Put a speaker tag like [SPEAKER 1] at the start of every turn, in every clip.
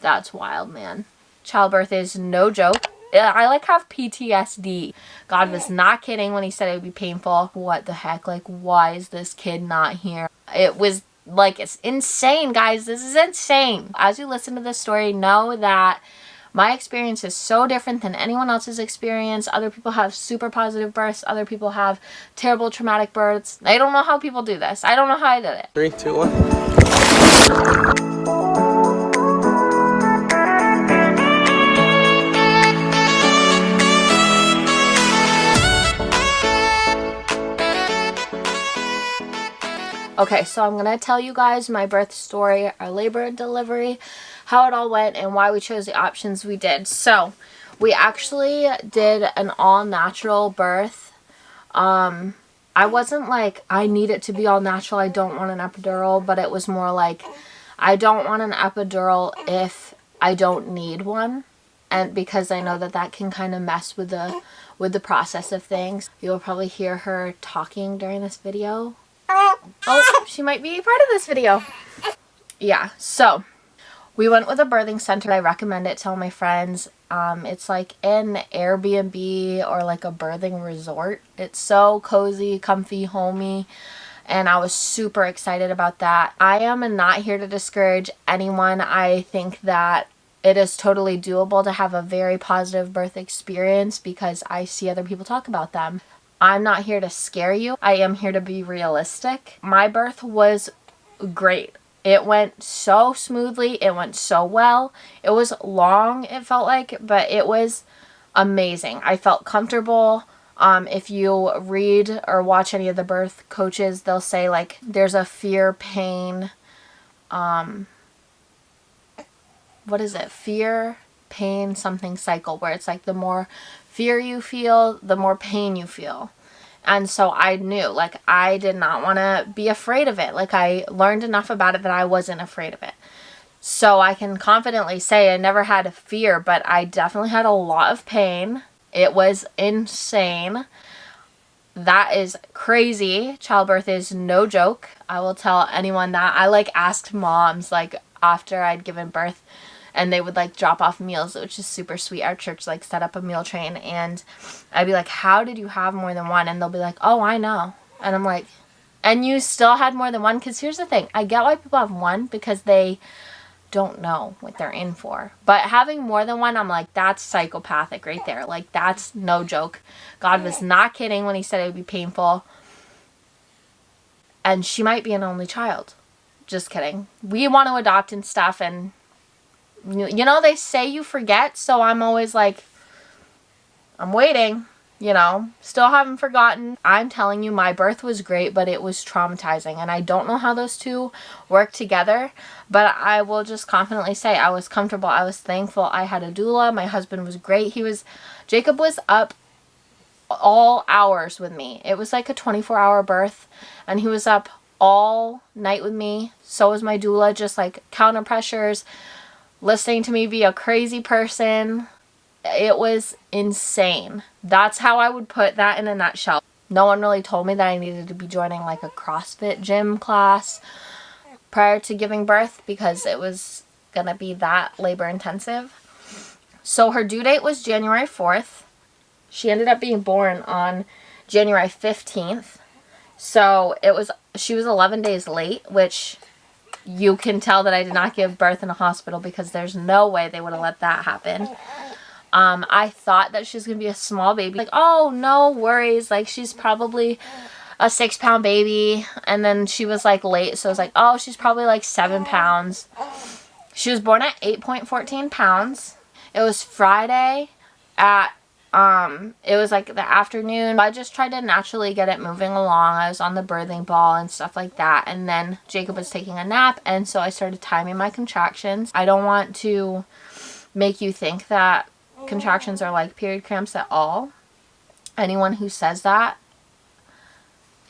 [SPEAKER 1] That's wild, man. Childbirth is no joke. I like have PTSD. God was not kidding when he said it would be painful. What the heck? Like, why is this kid not here? It was like, it's insane, guys. This is insane. As you listen to this story, know that my experience is so different than anyone else's experience. Other people have super positive births. Other people have terrible traumatic births. I don't know how people do this. I don't know how I did it.
[SPEAKER 2] 3, 2, 1.
[SPEAKER 1] Okay, so I'm going to tell you guys my birth story, our labor and delivery, how it all went, and why we chose the options we did. So, we actually did an all-natural birth. I wasn't like, I need it to be all-natural, I don't want an epidural, but it was more like, I don't want an epidural if I don't need one. And because I know that that can kind of mess with the process of things. You'll probably hear her talking during this video. Oh, she might be part of this video. Yeah, so we went with a birthing center. I recommend it to all my friends. It's like an Airbnb or like a birthing resort. It's so cozy, comfy, homey, and I was super excited about that. I am not here to discourage anyone. I think that it is totally doable to have a very positive birth experience because I see other people talk about them. I'm not here to scare you. I am here to be realistic. My birth was great. It went so smoothly. It went so well. It was long, it felt like, but it was amazing. I felt comfortable. If you read or watch any of the birth coaches, they'll say like there's a fear, pain, what is it? Fear, pain, something cycle, where it's like the more fear you feel, the more pain you feel. And so I knew, like, I did not want to be afraid of it. Like, I learned enough about it that I wasn't afraid of it. So I can confidently say I never had fear, but I definitely had a lot of pain. It was insane. That is crazy. Childbirth is no joke. I will tell anyone that. I, like, asked moms, like, after I'd given birth, and they would like drop off meals, which is super sweet. Our church like set up a meal train, and I'd be like, how did you have more than one? And they'll be like, oh, I know. And I'm like, and you still had more than one? Because here's the thing, I get why people have one, because they don't know what they're in for. But having more than one, I'm like, that's psychopathic right there. Like, that's no joke. God was not kidding when he said it would be painful. And she might be an only child. Just kidding. We want to adopt and stuff, and you know, they say you forget, so I'm always like, I'm waiting, you know, still haven't forgotten. I'm telling you, my birth was great, but it was traumatizing, and I don't know how those two work together, but I will just confidently say I was comfortable, I was thankful. I had a doula, my husband was great. Jacob was up all hours with me. It was like a 24-hour birth, and he was up all night with me. So was my doula, just like counter pressures, listening to me be a crazy person. It was insane. That's how I would put that in a nutshell. No one really told me that I needed to be joining like a CrossFit gym class prior to giving birth, because it was gonna be that labor intensive. So her due date was January 4th. She ended up being born on January 15th. So she was 11 days late, which you can tell that I did not give birth in a hospital, because there's no way they would have let that happen. I thought that she was going to be a small baby. Like, oh, no worries. Like, she's probably a 6-pound baby. And then she was, like, late. So I was like, oh, she's probably, like, 7 pounds. She was born at 8.14 pounds. It was Friday at it was like the afternoon. I just tried to naturally get it moving along. I was on the birthing ball and stuff like that, and then Jacob was taking a nap, and so I started timing my contractions. I don't want to make you think that contractions are like period cramps at all. Anyone who says that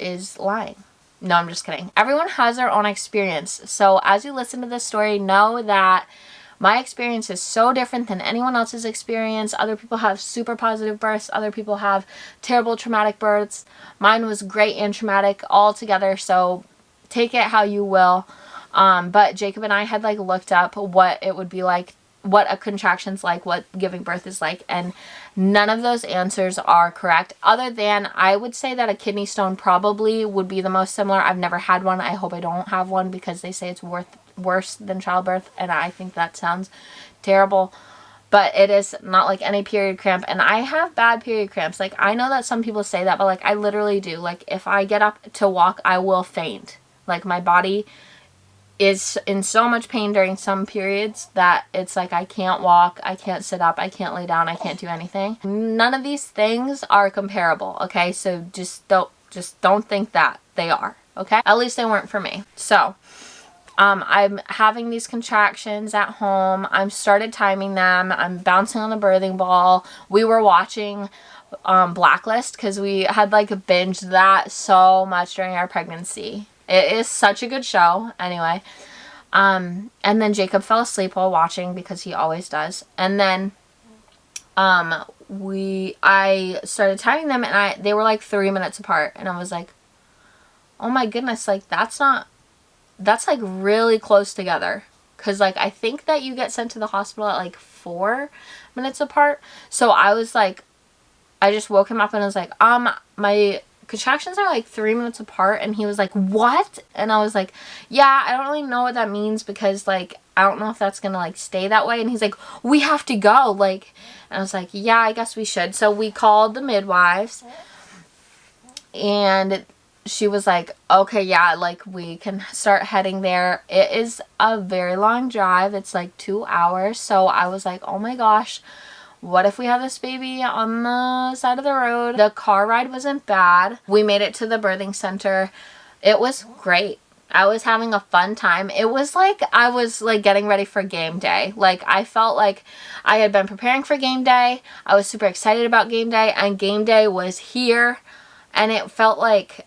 [SPEAKER 1] is lying. No, I'm just kidding. Everyone has their own experience. So as you listen to this story, know that my experience is so different than anyone else's experience. Other people have super positive births. Other people have terrible traumatic births. Mine was great and traumatic all together. So take it how you will. But Jacob and I had like looked up what it would be like, what a contraction's like, what giving birth is like, and none of those answers are correct, other than I would say that a kidney stone probably would be the most similar. I've never had one. I hope I don't have one, because they say it's worse than childbirth, and I think that sounds terrible. But it is not like any period cramp, and I have bad period cramps. Like, I know that some people say that, but like I literally do. Like, if I get up to walk, I will faint. Like, my body is in so much pain during some periods that it's like I can't walk, I can't sit up, I can't lay down, I can't do anything. None of these things are comparable, okay? So just don't think that they are, okay? At least they weren't for me. So I'm having these contractions at home. I'm started timing them. I'm bouncing on the birthing ball. We were watching Blacklist, because we had like binged that so much during our pregnancy. It is such a good show. Anyway, and then Jacob fell asleep while watching, because he always does. And then I started timing them, and they were like 3 minutes apart, and I was like, oh my goodness, like that's like really close together, because like I think that you get sent to the hospital at like 4 minutes apart. So I was like, I just woke him up and I was like, my contractions are like 3 minutes apart. And he was like, what? And I was like, yeah, I don't really know what that means, because like I don't know if that's gonna like stay that way. And he's like, we have to go, like, and I was like, yeah, I guess we should. So we called the midwives, and she was like, okay, yeah, like we can start heading there. It is a very long drive. It's like 2 hours. So I was like, oh my gosh, what if we have this baby on the side of the road? The car ride wasn't bad. We made it to the birthing center. It was great. I was having a fun time. It was like I was like getting ready for game day. Like, I felt like I had been preparing for game day. I was super excited about game day, and game day was here. And it felt like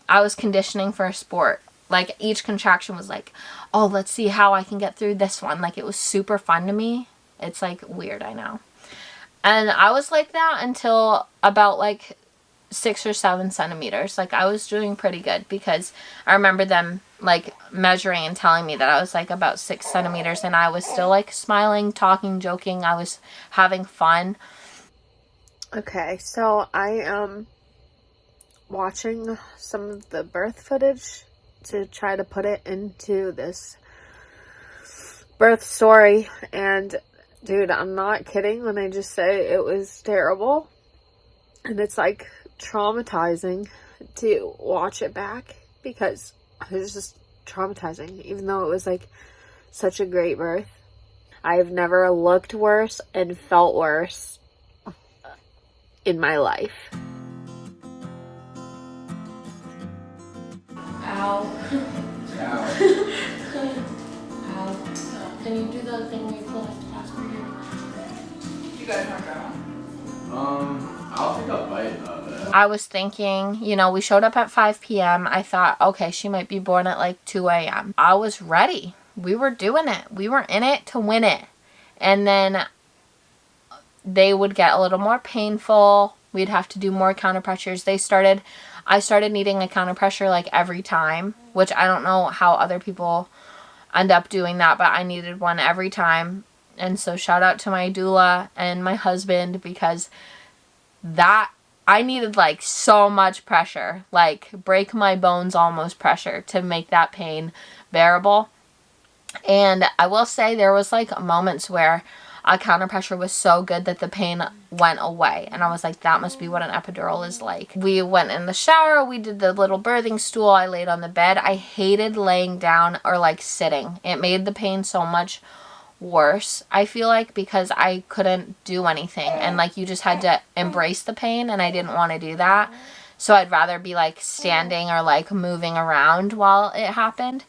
[SPEAKER 1] I was conditioning for a sport. Like, each contraction was like, oh, let's see how I can get through this one. Like, it was super fun to me. It's like weird, I know. And I was like that until about like 6 or 7 centimeters. Like, I was doing pretty good, because I remember them like measuring and telling me that I was like about 6 centimeters, and I was still like smiling, talking, joking. I was having fun. Okay, so I am watching some of the birth footage to try to put it into this birth story, and dude, I'm not kidding when I just say it was terrible, and it's like traumatizing to watch it back, because it was just traumatizing, even though it was like such a great birth. I've never looked worse and felt worse in my life. Ow. Ow. Ow. Can you do the thing where you pull out the password? You guys want to go?
[SPEAKER 2] I'll take a bite of it.
[SPEAKER 1] I was thinking, you know, we showed up at 5 p.m. I thought, okay, she might be born at like 2 a.m. I was ready. We were doing it. We were in it to win it. And then they would get a little more painful. We'd have to do more counter pressures. I started needing a counter pressure like every time, which I don't know how other people end up doing that, but I needed one every time. And so shout out to my doula and my husband, because that I needed like so much pressure, like break my bones almost pressure, to make that pain bearable. And I will say there was like moments where a counter pressure was so good that the pain went away, and I was like, that must be what an epidural is like. We went in the shower, we did the little birthing stool, I laid on the bed. I hated laying down or like sitting. It made the pain so much worse, I feel like, because I couldn't do anything, and like you just had to embrace the pain, and I didn't want to do that. So I'd rather be like standing or like moving around while it happened.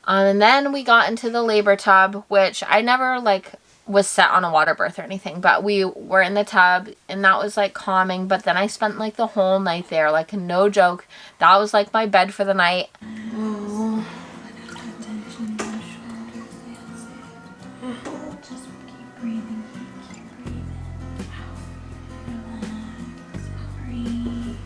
[SPEAKER 1] And then we got into the labor tub, which I never like was set on a water birth or anything, but we were in the tub, and that was like calming. But then I spent like the whole night there, like no joke. That was like my bed for the night. Oh. Just keep breathing. Keep breathing. Relax. Breathe.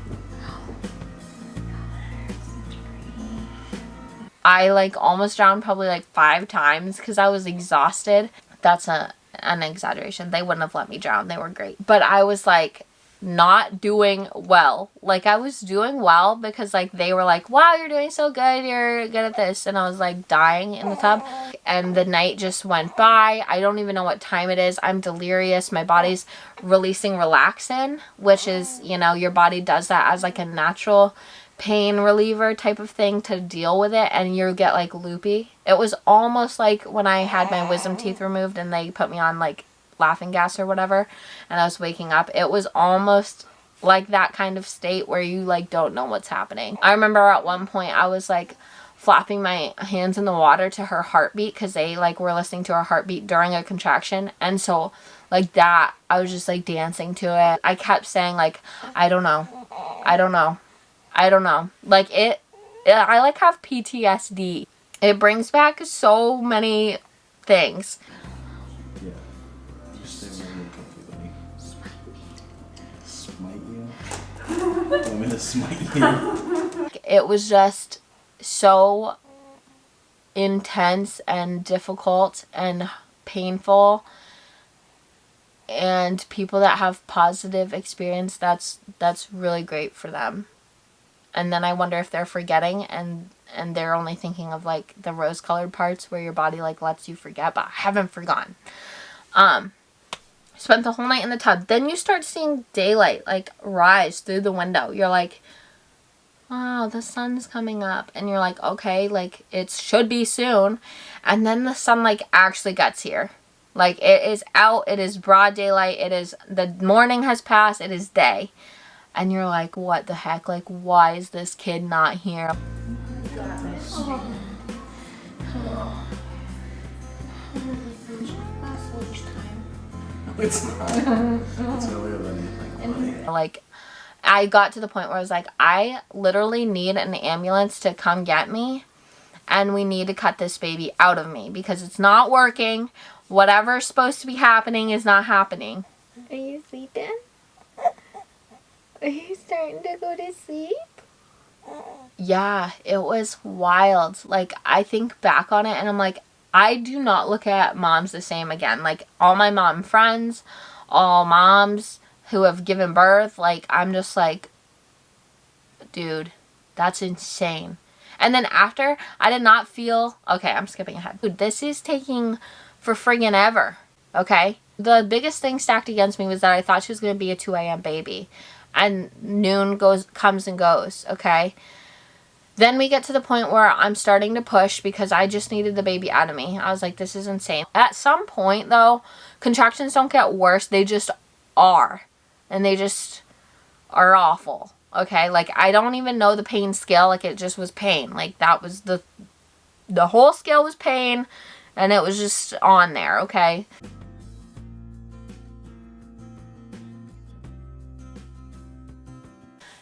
[SPEAKER 1] I like almost drowned probably like 5 times because I was exhausted. That's an exaggeration. They wouldn't have let me drown. They were great. But I was like not doing well. Like I was doing well because like they were like, wow, you're doing so good. You're good at this. And I was like dying in the tub. And the night just went by. I don't even know what time it is. I'm delirious. My body's releasing relaxin, which is, you know, your body does that as like a natural pain reliever type of thing to deal with it, and you get like loopy. It was almost like when I had my wisdom teeth removed and they put me on like laughing gas or whatever, and I was waking up. It was almost like that kind of state where you like don't know what's happening. I remember at one point I was like flopping my hands in the water to her heartbeat because they like were listening to her heartbeat during a contraction, and so like that I was just like dancing to it. I kept saying like, I don't know, I don't know, I don't know. Like I like have PTSD. It brings back so many things.
[SPEAKER 2] Yeah. Just stay really comfy, buddy. Smite you? Want me to smite you?
[SPEAKER 1] It was just so intense and difficult and painful. And people that have positive experience, that's really great for them. And then I wonder if they're forgetting and they're only thinking of like the rose-colored parts where your body like lets you forget, but I haven't forgotten. Spent the whole night in the tub. Then you start seeing daylight like rise through the window. You're like, wow, the sun's coming up. And you're like, okay, like it should be soon. And then the sun like actually gets here. Like it is out, it is broad daylight, it is, the morning has passed, it is day. And you're like, what the heck? Like, why is this kid not here?
[SPEAKER 2] It's not. It's earlier than you think, buddy.
[SPEAKER 1] Like, I got to the point where I was like, I literally need an ambulance to come get me. And we need to cut this baby out of me because it's not working. Whatever's supposed to be happening is not happening. Are you sleeping? Are you starting to go to sleep? Yeah, it was wild. Like, I think back on it and I'm like, I do not look at moms the same again. Like, all my mom friends, all moms who have given birth, like, I'm just like, dude, that's insane. And then after, I did not feel, okay, I'm skipping ahead. Dude, this is taking for friggin' ever, okay? The biggest thing stacked against me was that I thought she was going to be a 2 a.m. baby. And noon comes and goes, okay? Then we get to the point where I'm starting to push because I just needed the baby out of me. I was like, this is insane. At some point, though, contractions don't get worse. They just are. And they just are awful, okay? Like, I don't even know the pain scale. Like, it just was pain. Like, that was the whole scale was pain. And it was just on there, okay?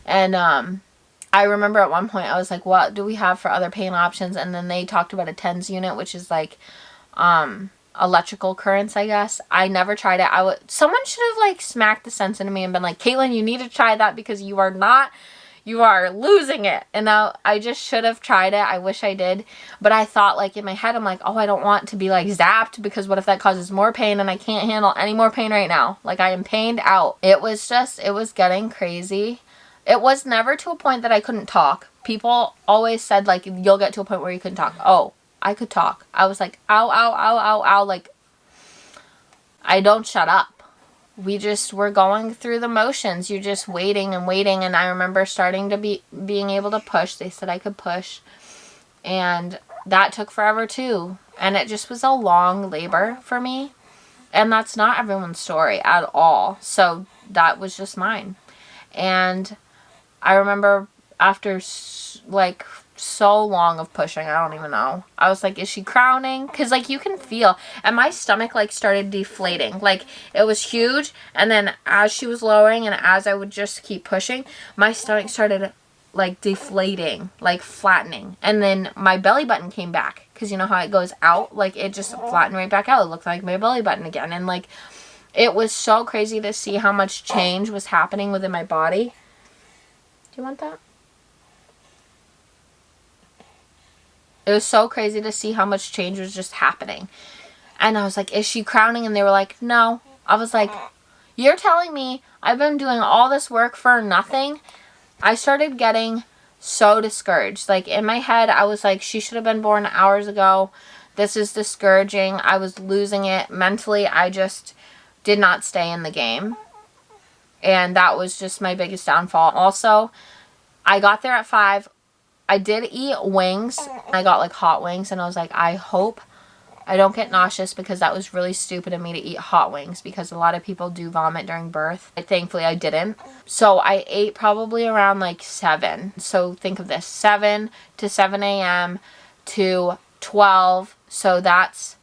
[SPEAKER 1] And I remember at one point I was like, what do we have for other pain options? And then they talked about a TENS unit, which is like electrical currents, I guess. I never tried it. Someone should have like smacked the sense into me and been like, Caitlin, you need to try that because you are losing it. And now I just should have tried it. I wish I did. But I thought like in my head, I'm like, oh, I don't want to be like zapped because what if that causes more pain and I can't handle any more pain right now? Like I am pained out. It was getting crazy. It was never to a point that I couldn't talk. People always said, like, you'll get to a point where you couldn't talk. Oh, I could talk. I was like, ow, ow, ow, ow, ow. Like, I don't shut up. We just were going through the motions. You're just waiting and waiting. And I remember starting to being able to push. They said I could push. And that took forever, too. And it just was a long labor for me. And that's not everyone's story at all. So that was just mine. And I remember after like so long of pushing, I don't even know, I was like, is she crowning? Because like you can feel, and my stomach like started deflating. Like it was huge, and then as she was lowering and as I would just keep pushing, my stomach started like deflating, like flattening. And then my belly button came back because you know how it goes out, like it just flattened right back out. It looked like my belly button again. And like it was so crazy to see how much change was happening within my body. Do you want that? It was so crazy to see how much change was just happening. And I was like, is she crowning? And they were like, no. I was like, you're telling me I've been doing all this work for nothing? I started getting so discouraged. Like, in my head, I was like, she should have been born hours ago. This is discouraging. I was losing it. Mentally, I just did not stay in the game. And that was just my biggest downfall. Also, I got there at 5. I did eat wings. I got like hot wings, and I was like, I hope I don't get nauseous, because that was really stupid of me to eat hot wings, because a lot of people do vomit during birth. Thankfully, I didn't. So I ate probably around like 7. So think of this, 7 to 7 a.m. to 12. So that's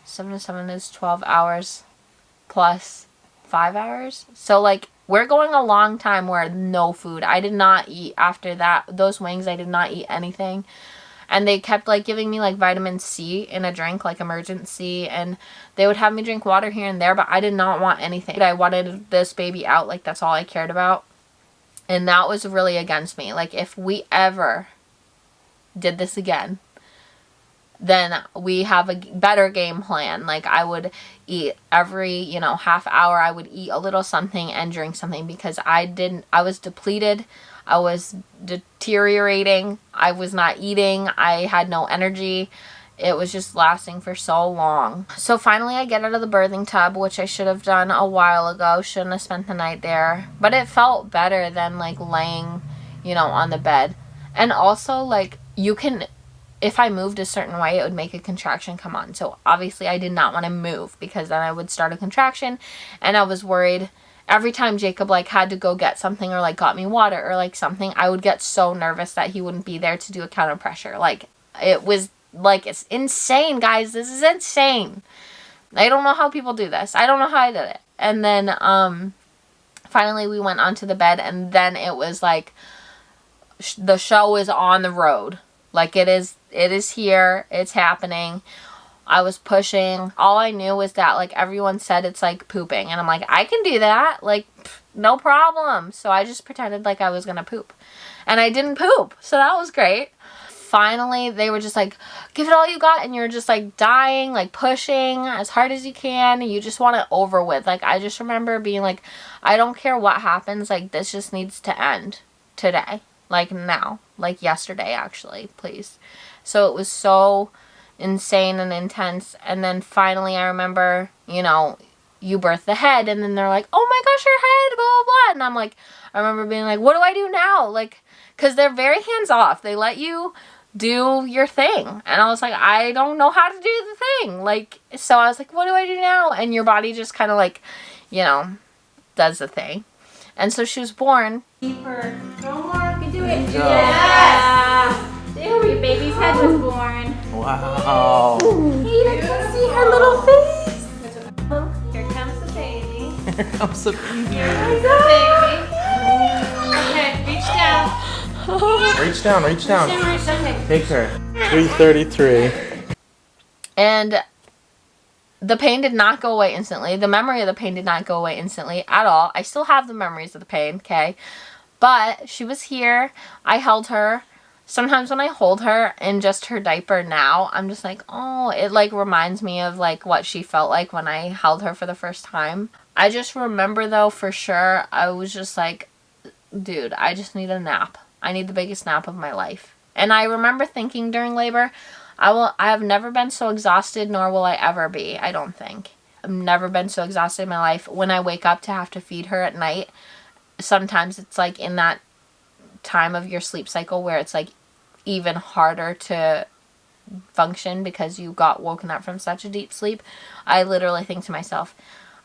[SPEAKER 1] 7 to 7 is 12 hours plus 5 hours. So like, we're going a long time where no food. I did not eat after that. Those wings, I did not eat anything. And they kept like giving me like vitamin C in a drink, like emergency. And they would have me drink water here and there, but I did not want anything. I wanted this baby out. Like, that's all I cared about. And that was really against me. Like, if we ever did this again, then we have a better game plan. Like, I would eat every, half hour. I would eat a little something and drink something, because I was depleted. I was deteriorating. I was not eating. I had no energy. It was just lasting for so long. So finally I get out of the birthing tub, which I should have done a while ago. Shouldn't have spent the night there. But it felt better than like laying, on the bed. And also, like, if I moved a certain way, it would make a contraction come on. So obviously I did not want to move, because then I would start a contraction, and I was worried. Every time Jacob like had to go get something, or like got me water or like something, I would get so nervous that he wouldn't be there to do a counter pressure. Like, it was like, it's insane, guys. This is insane. I don't know how people do this. I don't know how I did it. And then finally we went onto the bed, and then it was like the show is on the road. Like, it is here. It's happening. I was pushing. All I knew was that, like, everyone said it's like pooping. And I'm like, I can do that. Like, no problem. So I just pretended like I was going to poop. And I didn't poop. So that was great. Finally, they were just like, give it all you got. And you're just like dying, like pushing as hard as you can. You just want it over with. Like, I just remember being like, I don't care what happens. Like, this just needs to end today. Like, now. Like, yesterday, actually. Please. So it was so insane and intense. And then finally I remember, you birth the head, and then they're like, oh my gosh, your head, blah blah blah. And I'm like, I remember being like, what do I do now? Like, because they're very hands off. They let you do your thing. And I was like, I don't know how to do the thing. Like, so I was like, what do I do now? And your body just kind of like, does the thing. And so she was born.
[SPEAKER 3] Deeper. Go more, you can do it. Yes! There, your baby's head was born.
[SPEAKER 2] Wow.
[SPEAKER 1] Hey, I can see her little face.
[SPEAKER 3] Here comes the baby.
[SPEAKER 2] Here comes the baby.
[SPEAKER 3] Here comes the baby. Okay, reach down.
[SPEAKER 2] Reach down, reach down.
[SPEAKER 3] Okay.
[SPEAKER 2] Take her. 333.
[SPEAKER 1] And the pain did not go away instantly. The memory of the pain did not go away instantly at all. I still have the memories of the pain, okay? But she was here. I held her. Sometimes when I hold her in just her diaper now, I'm just like, oh, it like reminds me of like what she felt like when I held her for the first time. I just remember though, for sure, I was just like, dude, I just need a nap. I need the biggest nap of my life. And I remember thinking during labor, I have never been so exhausted, nor will I ever be, I don't think. I've never been so exhausted in my life. When I wake up to have to feed her at night, sometimes it's like in that time of your sleep cycle where it's like even harder to function because you got woken up from such a deep sleep. I literally think to myself,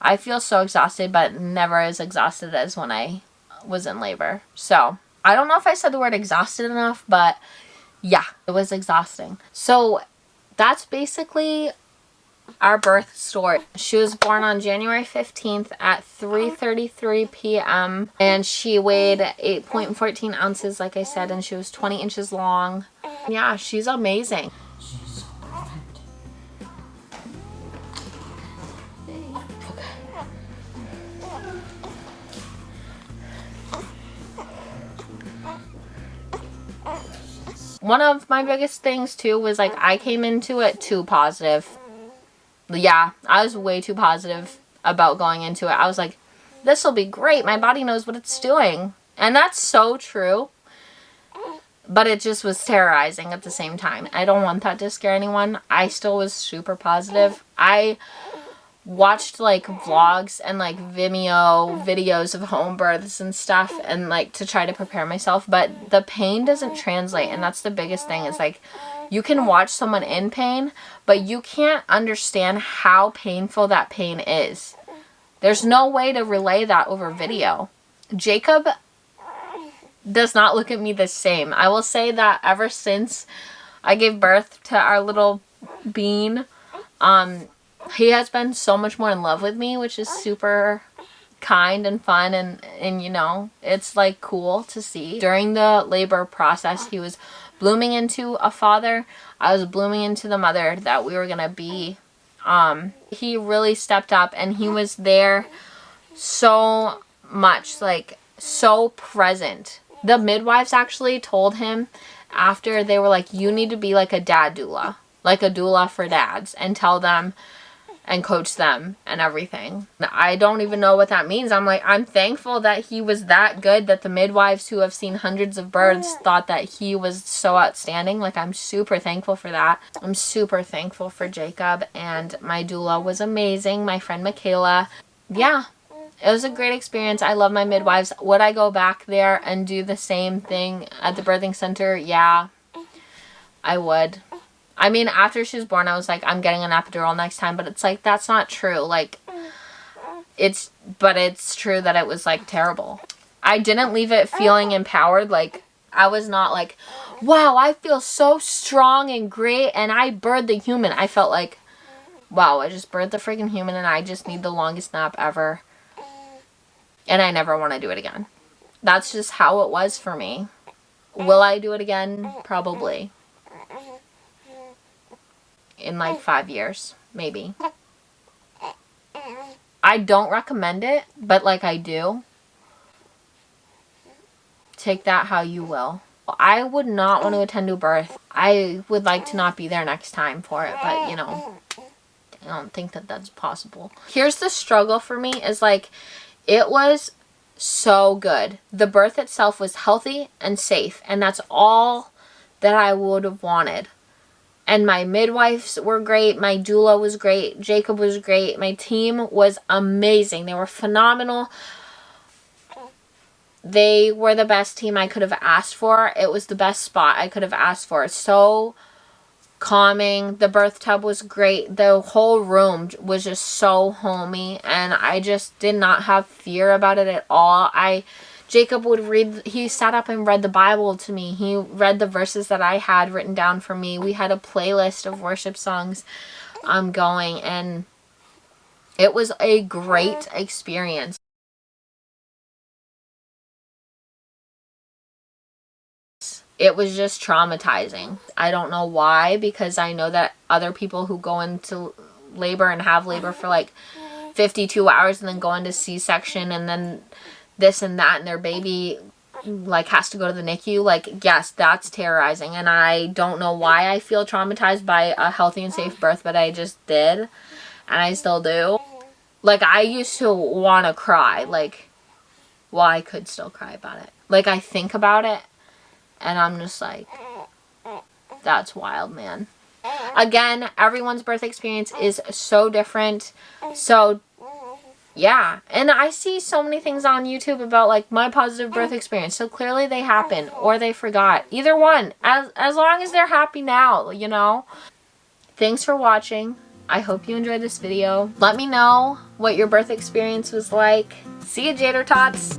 [SPEAKER 1] I feel so exhausted, but never as exhausted as when I was in labor. So I don't know if I said the word exhausted enough, but yeah, it was exhausting. So that's basically our birth story. She was born on January 15th at 3:33 p.m. and she weighed 8.14 ounces, like I said, and she was 20 inches long. Yeah, she's amazing. One of my biggest things too was like I came into it too positive. Yeah, I was way too positive about going into it. I was like, this will be great. My body knows what it's doing. And that's so true. But it just was terrorizing at the same time. I don't want that to scare anyone. I still was super positive. I watched like vlogs and like Vimeo videos of home births and stuff and like to try to prepare myself, but the pain doesn't translate, and that's the biggest thing. Is like you can watch someone in pain, but you can't understand how painful that pain is. There's no way to relay that over video. Jacob does not look at me the same. I will say that ever since I gave birth to our little bean, he has been so much more in love with me, which is super kind and fun, and you know, it's like cool to see. During the labor process, he was blooming into a father. I was blooming into the mother that we were gonna be. He really stepped up, and he was there so much, like so present. The midwives actually told him after, they were like, you need to be like a dad doula, like a doula for dads, and tell them and coach them and everything. I don't even know what that means. I'm like, I'm thankful that he was that good, that the midwives who have seen hundreds of births thought that he was so outstanding. Like, I'm super thankful for that. I'm super thankful for Jacob, and my doula was amazing. My friend Michaela. Yeah, it was a great experience. I love my midwives. Would I go back there and do the same thing at the birthing center? Yeah, I would. I mean, after she was born, I was like, I'm getting an epidural next time, but it's like, that's not true. Like, it's true that it was like terrible. I didn't leave it feeling empowered. Like, I was not like, wow, I feel so strong and great and I birthed the human. I felt like, wow, I just birthed the freaking human and I just need the longest nap ever. And I never want to do it again. That's just how it was for me. Will I do it again? Probably. In like 5 years, maybe. I don't recommend it, but like I do. Take that how you will. I would not want to attend a birth. I would like to not be there next time for it, but you know, I don't think that that's possible. Here's the struggle for me is like, it was so good. The birth itself was healthy and safe, and that's all that I would have wanted. And my midwives were great. My doula was great. Jacob was great. My team was amazing. They were phenomenal. They were the best team I could have asked for. It was the best spot I could have asked for. So calming. The birth tub was great. The whole room was just so homey. And I just did not have fear about it at all. Jacob would read, he sat up and read the Bible to me. He read the verses that I had written down for me. We had a playlist of worship songs going, and it was a great experience. It was just traumatizing. I don't know why, because I know that other people who go into labor and have labor for like 52 hours and then go into C-section and then this and that, and their baby like has to go to the NICU, like, yes, that's terrorizing, and I don't know why I feel traumatized by a healthy and safe birth, but I just did, and I still do. Like, I used to want to cry, like, well, I could still cry about it. Like, I think about it and I'm just like, that's wild, man. Again, everyone's birth experience is so different, so yeah. And I see so many things on YouTube about like my positive birth experience. So clearly they happened or they forgot. Either one. As long as they're happy now, you know. Thanks for watching. I hope you enjoyed this video. Let me know what your birth experience was like. See you, Jader Tots.